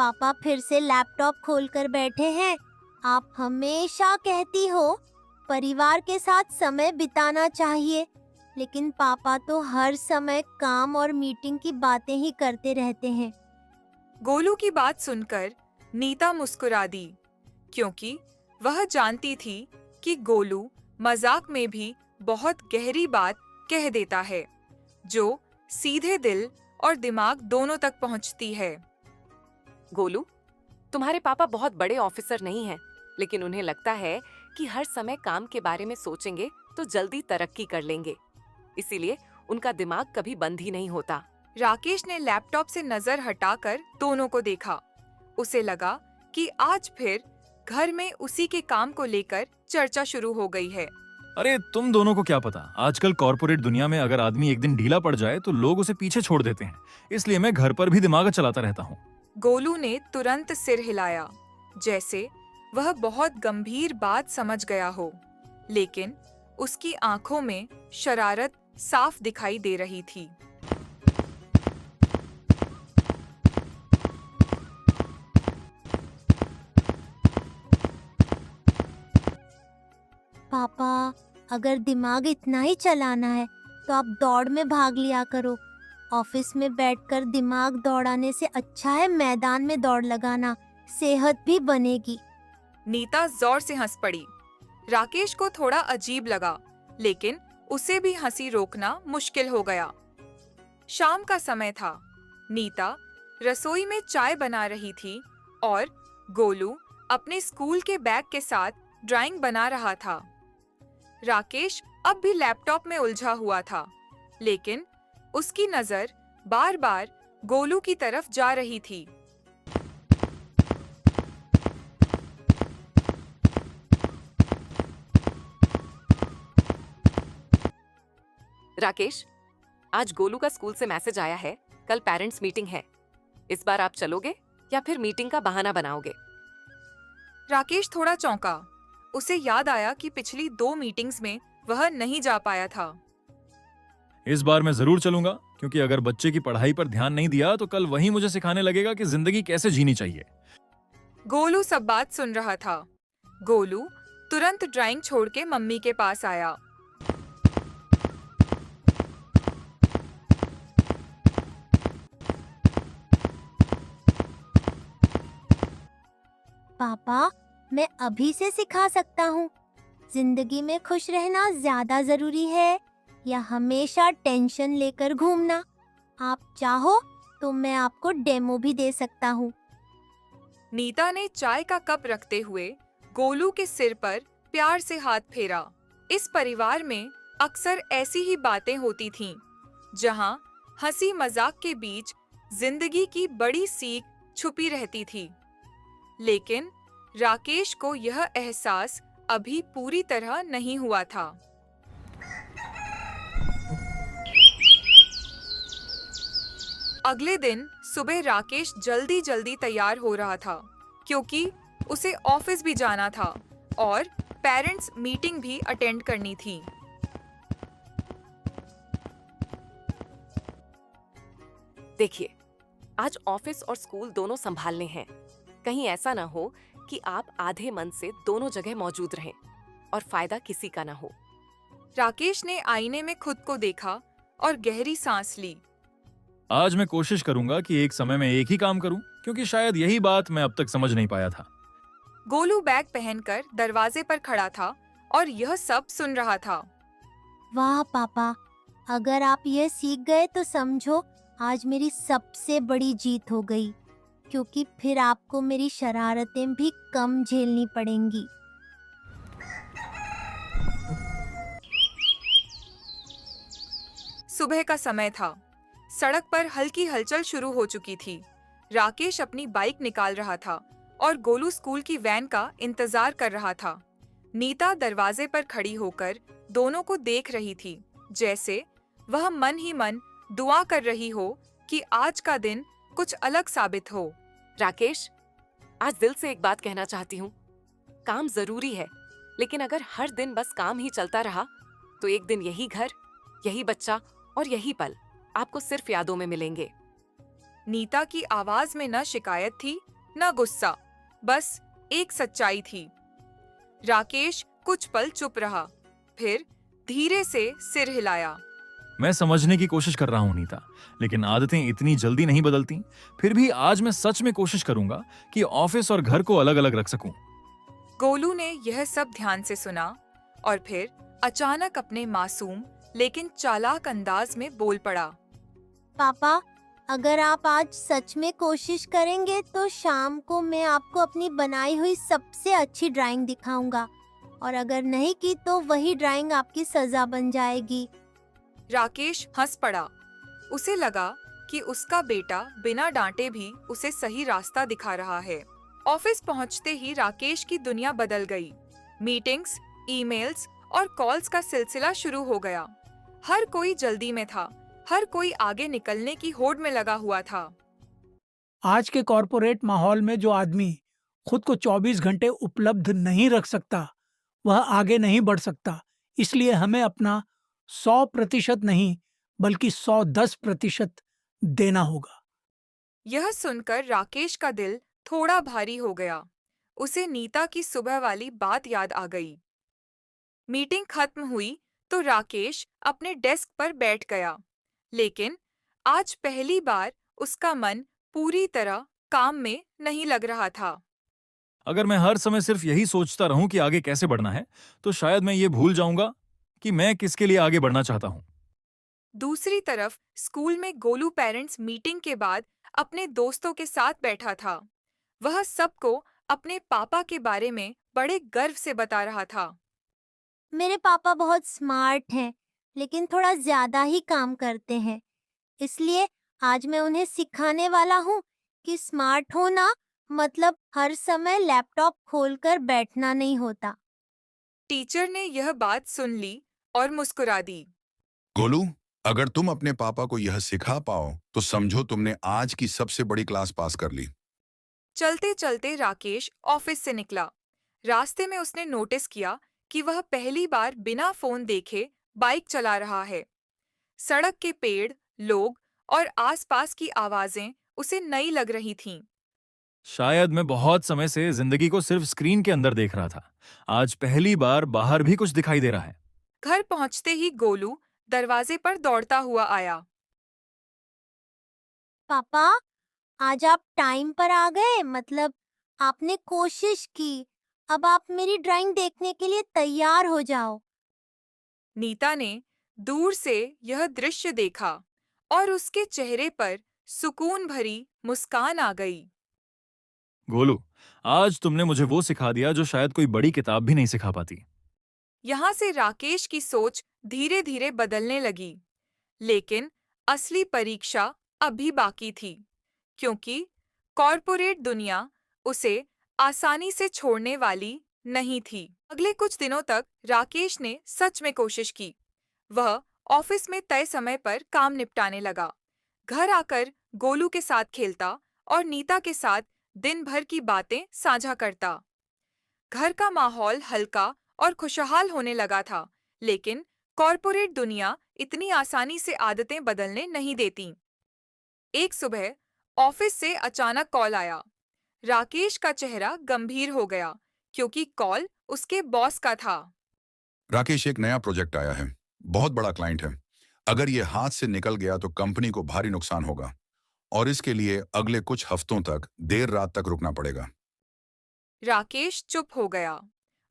पापा फिर से लैपटॉप खोलकर बैठे हैं। आप हमेशा कहती हो परिवार के साथ समय बिताना चाहिए, लेकिन पापा तो हर समय काम और मीटिंग की बातें ही करते रहते हैं। गोलू की बात सुनकर नीता मुस्कुरा दी, क्योंकि वह जानती थी कि गोलू मजाक में भी बहुत गहरी बात कह देता है, जो सीधे दिल और दिमाग दोनों तक पहुंचती है। गोलू, तुम्हारे पापा बहुत बड़े ऑफिसर नहीं हैं, लेकिन उन्हें लगता है कि हर समय काम के बारे में सोचेंगे तो जल्दी तरक्की कर लेंगे। इसीलिए उनका दिमाग कभी बंद ही नहीं होता। राकेश ने लैपटॉप से नजर हटाकर दोनों को देखा। उसे लगा कि आज फिर घर में उसी के काम को लेकर चर्चा शुरू हो गई है। अरे तुम दोनों को क्या पता, आजकल कॉर्पोरेट दुनिया में अगर आदमी एक दिन ढीला पड़ जाए तो लोग उसे पीछे छोड़ देते हैं। इसलिए मैं घर पर भी दिमाग चलाता रहता हूँ। गोलू ने तुरंत सिर हिलाया, जैसे वह बहुत गंभीर बात समझ गया हो, लेकिन उसकी आंखों में शरारत साफ दिखाई दे रही थी। पापा, अगर दिमाग इतना ही चलाना है तो आप दौड़ में भाग लिया करो। ऑफिस में बैठकर दिमाग दौड़ाने से अच्छा है मैदान में दौड़ लगाना, सेहत भी बनेगी। नीता जोर से हंस पड़ी। राकेश को थोड़ा अजीब लगा, लेकिन उसे भी हंसी रोकना मुश्किल हो गया। शाम का समय था। नीता रसोई में चाय बना रही थी और गोलू अपने स्कूल के बैग के साथ ड्राइंग बना रहा था। राकेश अब भी लैपटॉप में उलझा हुआ था, लेकिन उसकी नजर बार-बार गोलू की तरफ जा रही थी। राकेश, आज गोलू का स्कूल से मैसेज आया है, कल पेरेंट्स मीटिंग है। इस बार आप चलोगे या फिर मीटिंग का बहाना बनाओगे? राकेश थोड़ा चौंका। उसे याद आया कि पिछली 2 मीटिंग्स में वह नहीं जा पाया था। इस बार मैं जरूर चलूंगा, क्योंकि अगर बच्चे की पढ़ाई पर ध्यान नहीं दिया तो कल वही मुझे सिखाने लगेगा कि जिंदगी कैसे जीनी चाहिए। गोलू सब बात सुन रहा था। गोलू तुरंत ड्राइंग छोड़ के मम्मी के पास आया। पापा, मैं अभी से सिखा सकता हूँ। जिंदगी में खुश रहना ज्यादा जरूरी है या हमेशा टेंशन लेकर घूमना? आप चाहो तो मैं आपको डेमो भी दे सकता हूँ। नीता ने चाय का कप रखते हुए गोलू के सिर पर प्यार से हाथ फेरा। इस परिवार में अक्सर ऐसी ही बातें होती थीं, जहां हंसी मजाक के बीच जिंदगी की बड़ी सीख छुपी रहती थी। लेकिन राकेश को यह एहसास अभी पूरी तरह नहीं हुआ था। अगले दिन सुबह राकेश जल्दी तैयार हो रहा था, क्योंकि उसे ऑफिस भी जाना था और पेरेंट्स मीटिंग भी अटेंड करनी थी। देखिए, आज ऑफिस और स्कूल दोनों संभालने हैं। कहीं ऐसा ना हो कि आप आधे मन से दोनों जगह मौजूद रहें और फायदा किसी का ना हो। राकेश ने आईने में खुद को देखा और गहरी सांस ली। आज मैं कोशिश करूंगा कि एक समय में एक ही काम करूं, क्योंकि शायद यही बात मैं अब तक समझ नहीं पाया था। गोलू बैग पहनकर दरवाजे पर खड़ा था और यह सब सुन रहा था। वाह पापा, अगर आप यह सीख गए तो समझो आज मेरी सबसे बड़ी जीत हो गई, क्योंकि फिर आपको मेरी शरारतें भी कम झेलनी पड़ेंगी। सुबह का समय था। सड़क पर हल्की हलचल शुरू हो चुकी थी। राकेश अपनी बाइक निकाल रहा था और गोलू स्कूल की वैन का इंतजार कर रहा था। नीता दरवाजे पर खड़ी होकर दोनों को देख रही थी, जैसे वह मन ही मन दुआ कर रही हो कि आज का दिन कुछ अलग साबित हो। राकेश, आज दिल से एक बात कहना चाहती हूँ। काम जरूरी है, लेकिन अगर हर दिन बस काम ही चलता रहा तो एक दिन यही घर, यही बच्चा और यही पल आपको सिर्फ यादों में मिलेंगे। नीता की आवाज में न शिकायत थी न गुस्सा, बस एक सच्चाई थी। राकेश कुछ पल चुप रहा, फिर धीरे से सिर हिलाया। मैं समझने की कोशिश कर रहा हूँ नीता, लेकिन आदतें इतनी जल्दी नहीं बदलती। फिर भी आज मैं सच में कोशिश करूंगा कि ऑफिस और घर को अलग अलग रख सकूं। गोलू ने यह सब ध्यान से सुना और फिर अचानक अपने मासूम लेकिन चालाक अंदाज में बोल पड़ा। पापा, अगर आप आज सच में कोशिश करेंगे तो शाम को मैं आपको अपनी बनाई हुई सबसे अच्छी ड्राइंग दिखाऊंगा, और अगर नहीं की तो वही ड्राइंग आपकी सजा बन जाएगी। राकेश हंस पड़ा। उसे लगा कि उसका बेटा बिना डांटे भी उसे सही रास्ता दिखा रहा है। ऑफिस पहुंचते ही राकेश की दुनिया बदल गई। मीटिंग्स, ईमेल्स और कॉल्स का सिलसिला शुरू हो गया। हर कोई जल्दी में था, हर कोई आगे निकलने की होड़ में लगा हुआ था। आज के कॉरपोरेट माहौल में जो आदमी खुद को 24 घंटे उपलब्ध नहीं रख सकता, वह आगे नहीं बढ़ सकता। इसलिए हमें अपना 100% नहीं, बल्कि 110% देना होगा। यह सुनकर राकेश का दिल थोड़ा भारी हो गया। उसे नीता की सुबह वाली बात याद आ गई। मीटिंग खत्म हुई तो राकेश अपने डेस्क पर बैठ गया, लेकिन आज पहली बार उसका मन पूरी तरह काम में नहीं लग रहा था। अगर मैं हर समय सिर्फ यही सोचता रहूं कि आगे कैसे बढ़ना है, तो शायद मैं ये भूल जाऊंगा कि मैं किसके लिए आगे बढ़ना चाहता हूं। दूसरी तरफ स्कूल में गोलू पेरेंट्स मीटिंग के बाद अपने दोस्तों के साथ बैठा था। वह सबको अपने पापा के बारे में बड़े गर्व से बता रहा था। मेरे पापा बहुत स्मार्ट हैं, लेकिन थोड़ा ज्यादा ही काम करते हैं। इसलिए आज मैं उन्हें सिखाने वाला हूँ कि स्मार्ट होना मतलब हर समय लैपटॉप खोलकर बैठना नहीं होता। टीचर ने यह बात सुन ली और मुस्कुरा दी। गोलू, अगर तुम अपने पापा को यह सिखा पाओ तो समझो तुमने आज की सबसे बड़ी क्लास पास कर ली। चलते चलते राकेश ऑफिस से निकला। रास्ते में उसने नोटिस किया कि वह पहली बार बिना फोन देखे बाइक चला रहा है। सड़क के पेड़, लोग और आसपास की आवाजें उसे नई लग रही थीं। शायद मैं बहुत समय से जिंदगी को सिर्फ स्क्रीन के अंदर देख रहा था। आज पहली बार बाहर भी कुछ दिखाई दे रहा है। घर पहुंचते ही गोलू दरवाजे पर दौड़ता हुआ आया। पापा, आज आप टाइम पर आ गए, मतलब आपने कोशिश की। अब आप मेरी ड्राइंग देखने के लिए तैयार हो जाओ। नीता ने दूर से यह दृश्य देखा और उसके चेहरे पर सुकून भरी मुस्कान आ गई। गोलू, आज तुमने मुझे वो सिखा दिया जो शायद कोई बड़ी किताब भी नहीं सिखा पाती। यहाँ से राकेश की सोच धीरे धीरे बदलने लगी, लेकिन असली परीक्षा अभी बाकी थी, क्योंकि कॉरपोरेट दुनिया उसे आसानी से छोड़ने वाली नहीं थी। अगले कुछ दिनों तक राकेश ने सच में कोशिश की। वह ऑफिस में तय समय पर काम निपटाने लगा, घर आकर गोलू के साथ खेलता और नीता के साथ दिन भर की बातें साझा करता। घर का माहौल हल्का और खुशहाल होने लगा था, लेकिन कॉरपोरेट दुनिया इतनी आसानी से आदतें बदलने नहीं देती। एक सुबह ऑफिस से अचानक कॉल आया। राकेश का चेहरा गंभीर हो गया, क्योंकि कॉल उसके बॉस का था। राकेश, एक नया प्रोजेक्ट आया है, बहुत बड़ा क्लाइंट है। अगर ये हाथ से निकल गया तो कंपनी को भारी नुकसान होगा और इसके लिए अगले कुछ हफ्तों तक देर रात तक रुकना पड़ेगा। राकेश चुप हो गया।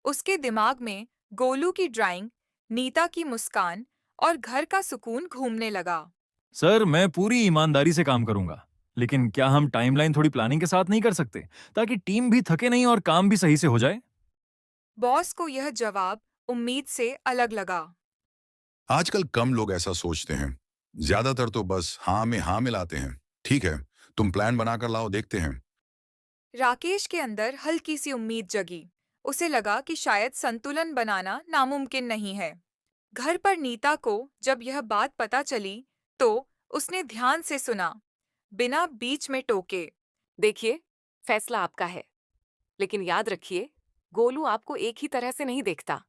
उसके दिमाग में गोलू की ड्राइंग, नीता की मुस्कान और घर का सुकून घूमने लगा। सर, मैं पूरी ईमानदारी से काम करूंगा, लेकिन क्या हम टाइमलाइन थोड़ी प्लानिंग के साथ नहीं कर सकते, ताकि टीम भी थके नहीं और काम भी सही से हो जाए? बॉस को यह जवाब उम्मीद से अलग लगा। आजकल कम लोग ऐसा सोचते हैं, ज्यादातर तो बस हाँ में हाँ मिलाते हैं। ठीक है, तुम प्लान बनाकर लाओ, देखते हैं। राकेश के अंदर हल्की सी उम्मीद जगी। उसे लगा कि शायद संतुलन बनाना नामुमकिन नहीं है। घर पर नीता को जब यह बात पता चली, तो उसने ध्यान से सुना, बिना बीच में टोके। देखिए, फैसला आपका है, लेकिन याद रखिए, गोलू आपको एक ही तरह से नहीं देखता।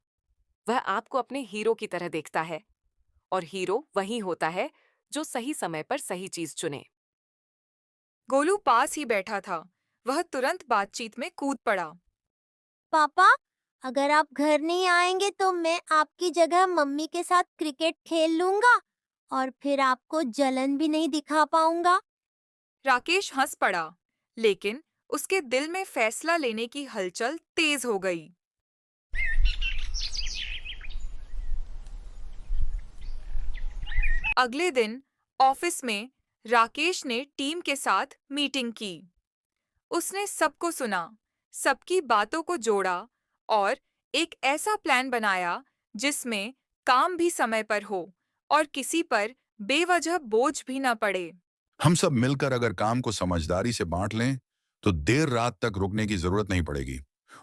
वह आपको अपने हीरो की तरह देखता है, और हीरो वही होता है जो सही समय पर सही चीज चुने। गोलू पास ही बैठा था। वह तुरंत बातचीत में कूद पड़ा। पापा, अगर आप घर नहीं आएंगे तो मैं आपकी जगह मम्मी के साथ क्रिकेट खेल लूंगा और फिर आपको जलन भी नहीं दिखा पाऊंगा। राकेश हंस पड़ा, लेकिन उसके दिल में फैसला लेने की हलचल तेज हो गई। अगले दिन ऑफिस में राकेश ने टीम के साथ मीटिंग की। उसने सबको सुना, सबकी बातों को जोड़ा और एक ऐसा प्लान बनाया जिसमें काम भी समय पर हो और किसी पर बेवजह बोझ भी न पड़े। हम सब मिलकर अगर काम को समझदारी से बांट लें तो देर रात तक रुकने की जरूरत नहीं पड़ेगी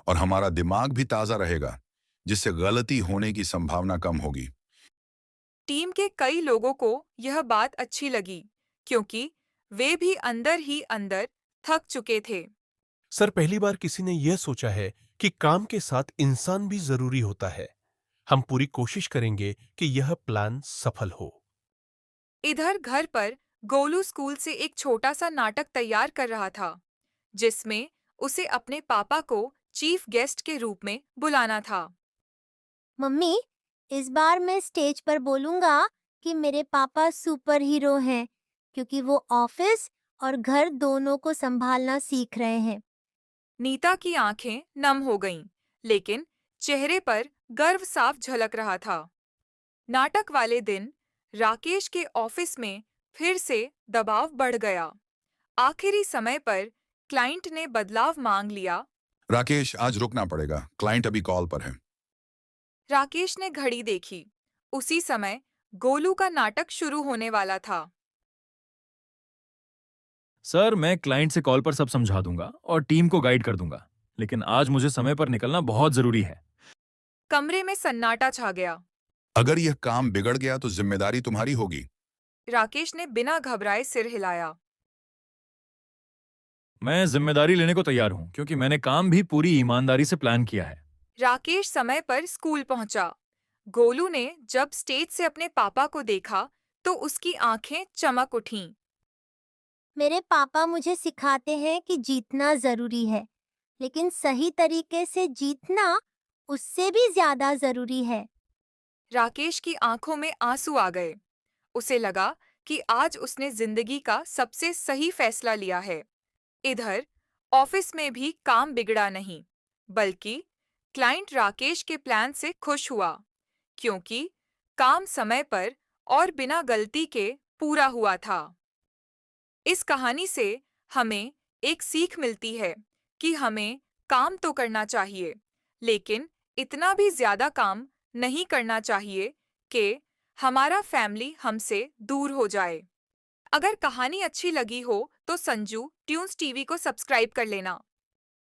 और हमारा दिमाग भी ताजा रहेगा, जिससे गलती होने की संभावना कम होगी। टीम के कई लोगों को यह बात अच्छी लगी, क्योंकि वे भी अंदर ही अंदर थक चुके थे। सर, पहली बार किसी ने यह सोचा है कि काम के साथ इंसान भी जरूरी होता है। हम पूरी कोशिश करेंगे कि यह प्लान सफल हो। इधर घर पर गोलू स्कूल से एक छोटा सा नाटक तैयार कर रहा था, जिसमें उसे अपने पापा को चीफ गेस्ट के रूप में बुलाना था। मम्मी, इस बार मैं स्टेज पर बोलूंगा कि मेरे पापा सुपर हीरो हैं, क्योंकि वो ऑफिस और घर दोनों को संभालना सीख रहे हैं। नीता की आंखें नम हो गईं, लेकिन चेहरे पर गर्व साफ झलक रहा था। नाटक वाले दिन राकेश के ऑफिस में फिर से दबाव बढ़ गया। आखिरी समय पर क्लाइंट ने बदलाव मांग लिया। राकेश, आज रुकना पड़ेगा, क्लाइंट अभी कॉल पर है। राकेश ने घड़ी देखी। उसी समय गोलू का नाटक शुरू होने वाला था। सर, मैं क्लाइंट से कॉल पर सब समझा दूंगा और टीम को गाइड कर दूंगा, लेकिन आज मुझे समय पर निकलना बहुत जरूरी है। कमरे में सन्नाटा छा गया। अगर यह काम बिगड़ गया तो जिम्मेदारी तुम्हारी होगी। राकेश ने बिना घबराए सिर हिलाया। मैं जिम्मेदारी लेने को तैयार हूं, क्योंकि मैंने काम भी पूरी ईमानदारी से प्लान किया है। राकेश समय पर स्कूल पहुंचा। गोलू ने जब स्टेज से अपने पापा को देखा तो उसकी आंखें चमक उठीं। मेरे पापा मुझे सिखाते हैं कि जीतना जरूरी है, लेकिन सही तरीके से जीतना उससे भी ज्यादा जरूरी है। राकेश की आंखों में आंसू आ गए। उसे लगा कि आज उसने जिंदगी का सबसे सही फैसला लिया है। इधर ऑफिस में भी काम बिगड़ा नहीं, बल्कि क्लाइंट राकेश के प्लान से खुश हुआ, क्योंकि काम समय पर और बिना गलती के पूरा हुआ था। इस कहानी से हमें एक सीख मिलती है कि हमें काम तो करना चाहिए, लेकिन इतना भी ज्यादा काम नहीं करना चाहिए कि हमारा फैमिली हमसे दूर हो जाए। अगर कहानी अच्छी लगी हो तो संजू ट्यून्स टीवी को सब्सक्राइब कर लेना।